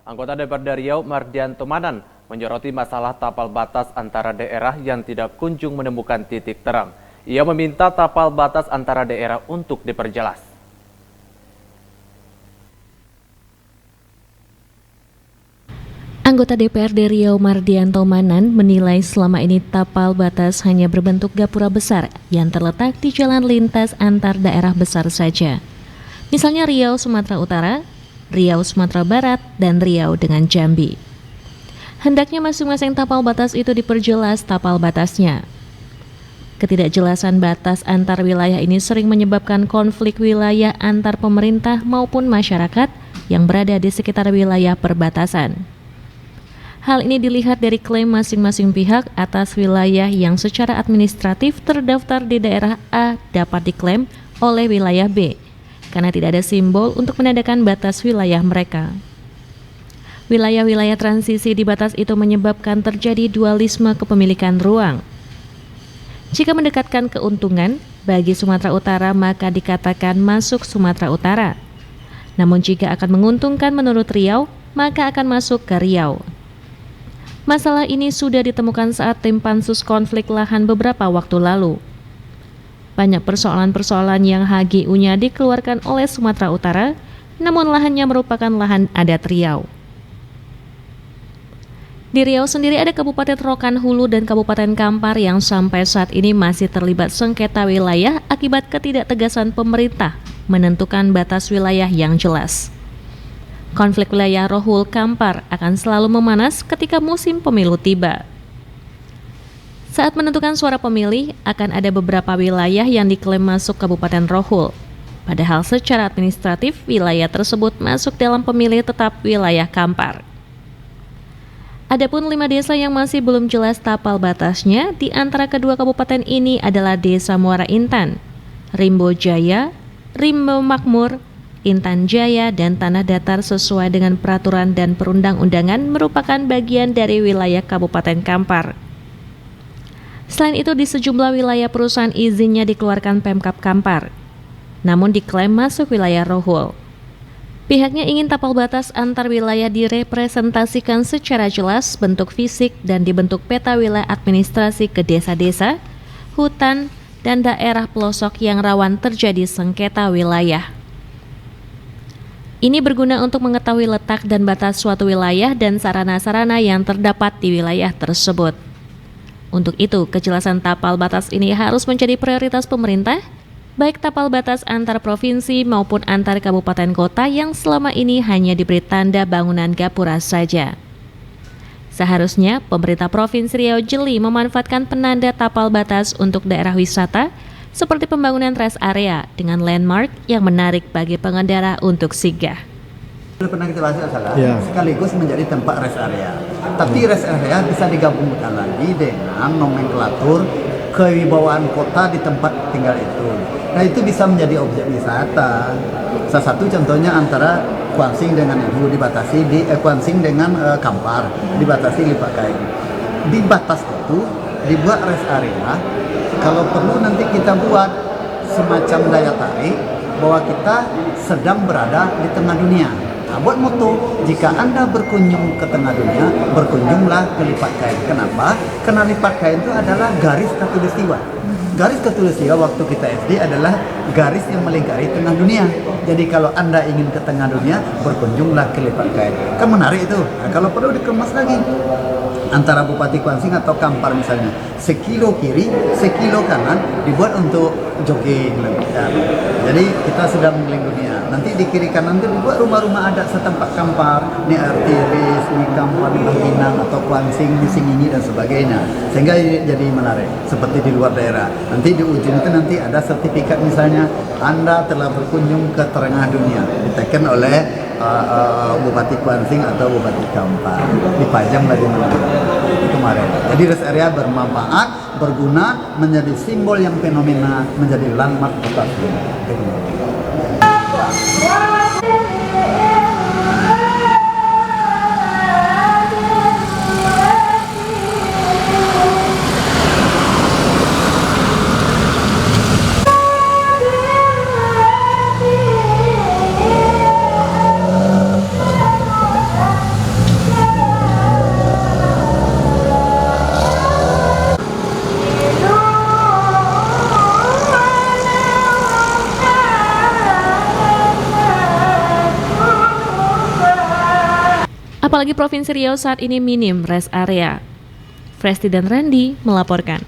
Anggota DPRD Riau Mardianto Manan menyoroti masalah tapal batas antara daerah yang tidak kunjung menemukan titik terang. Ia meminta tapal batas antara daerah untuk diperjelas. Anggota DPRD Riau Mardianto Manan menilai selama ini tapal batas hanya berbentuk gapura besar yang terletak di jalan lintas antar daerah besar saja. Misalnya Riau Sumatera Utara, Riau Sumatera Barat, dan Riau dengan Jambi. Hendaknya masing-masing tapal batas itu diperjelas tapal batasnya. Ketidakjelasan batas antar wilayah ini sering menyebabkan konflik wilayah antar pemerintah maupun masyarakat yang berada di sekitar wilayah perbatasan. Hal ini dilihat dari klaim masing-masing pihak atas wilayah yang secara administratif terdaftar di daerah A dapat diklaim oleh wilayah B, karena tidak ada simbol untuk menandakan batas wilayah mereka. Wilayah-wilayah transisi di batas itu menyebabkan terjadi dualisme kepemilikan ruang. Jika mendekatkan keuntungan bagi Sumatera Utara, maka dikatakan masuk Sumatera Utara. Namun jika akan menguntungkan menurut Riau, maka akan masuk ke Riau. Masalah ini sudah ditemukan saat tim pansus konflik lahan beberapa waktu lalu. Banyak persoalan-persoalan yang HGU-nya dikeluarkan oleh Sumatera Utara, namun lahannya merupakan lahan adat Riau. Di Riau sendiri ada Kabupaten Rokan Hulu dan Kabupaten Kampar yang sampai saat ini masih terlibat sengketa wilayah akibat ketidaktegasan pemerintah menentukan batas wilayah yang jelas. Konflik wilayah Rohul Kampar akan selalu memanas ketika musim pemilu tiba. Saat menentukan suara pemilih, akan ada beberapa wilayah yang diklaim masuk Kabupaten Rohul. Padahal secara administratif, wilayah tersebut masuk dalam pemilih tetap wilayah Kampar. Adapun 5 desa yang masih belum jelas tapal batasnya, di antara kedua kabupaten ini adalah Desa Muara Intan, Rimbo Jaya, Rimbo Makmur, Intan Jaya, dan Tanah Datar sesuai dengan peraturan dan perundang-undangan merupakan bagian dari wilayah Kabupaten Kampar. Selain itu, di sejumlah wilayah perusahaan izinnya dikeluarkan Pemkab Kampar, namun diklaim masuk wilayah Rohul. Pihaknya ingin tapal batas antar wilayah direpresentasikan secara jelas bentuk fisik dan dibentuk peta wilayah administrasi ke desa-desa, hutan, dan daerah pelosok yang rawan terjadi sengketa wilayah. Ini berguna untuk mengetahui letak dan batas suatu wilayah dan sarana-sarana yang terdapat di wilayah tersebut. Untuk itu, kejelasan tapal batas ini harus menjadi prioritas pemerintah, baik tapal batas antar provinsi maupun antar kabupaten kota yang selama ini hanya diberi tanda bangunan gapura saja. Seharusnya, pemerintah Provinsi Riau jeli memanfaatkan penanda tapal batas untuk daerah wisata, seperti pembangunan rest area dengan landmark yang menarik bagi pengendara untuk singgah. Pernah kita bahas adalah sekaligus menjadi tempat rest area. Tapi rest area bisa digabungkan lagi dengan nomenklatur kewibawaan kota di tempat tinggal itu. Nah, itu bisa menjadi objek wisata. Salah satu contohnya antara Kuansing dengan itu dibatasi di Kuansing dengan Kampar dibatasi Lipat Kain. Di batas itu dibuat rest area. Kalau perlu nanti kita buat semacam daya tarik bahwa kita sedang berada di tengah dunia. Nah, buat moto, jika Anda berkunjung ke tengah dunia, berkunjunglah ke Lipat Kain. Kenapa? Karena Lipat Kain itu adalah garis khatulistiwa. Garis khatulistiwa waktu kita SD adalah garis yang melingkari tengah dunia. Jadi kalau Anda ingin ke tengah dunia, berkunjunglah ke Lipat Kain. Kan menarik itu. Nah, kalau perlu dikemas lagi. Antara Bupati Kuansing atau Kampar misalnya, sekilo kiri, sekilo kanan dibuat untuk jogging. Jadi kita sedang mengelilingi dunia. Nanti di kiri kanan itu dibuat rumah-rumah adat setempat Kampar, ini Artiris, ini Kampar, di Bangkinang atau Kuansing, di Singini dan sebagainya. Sehingga jadi menarik, seperti di luar daerah. Nanti di ujung itu nanti ada sertifikat misalnya Anda telah berkunjung ke tengah dunia, ditekan oleh Bupati Kuansing atau Bupati Kampar, dipajang lagi itu kemarin. Jadi rest area bermanfaat, berguna, menjadi simbol yang fenomena, menjadi landmark kota. Apalagi Provinsi Riau saat ini minim rest area. Fresti dan Randy melaporkan.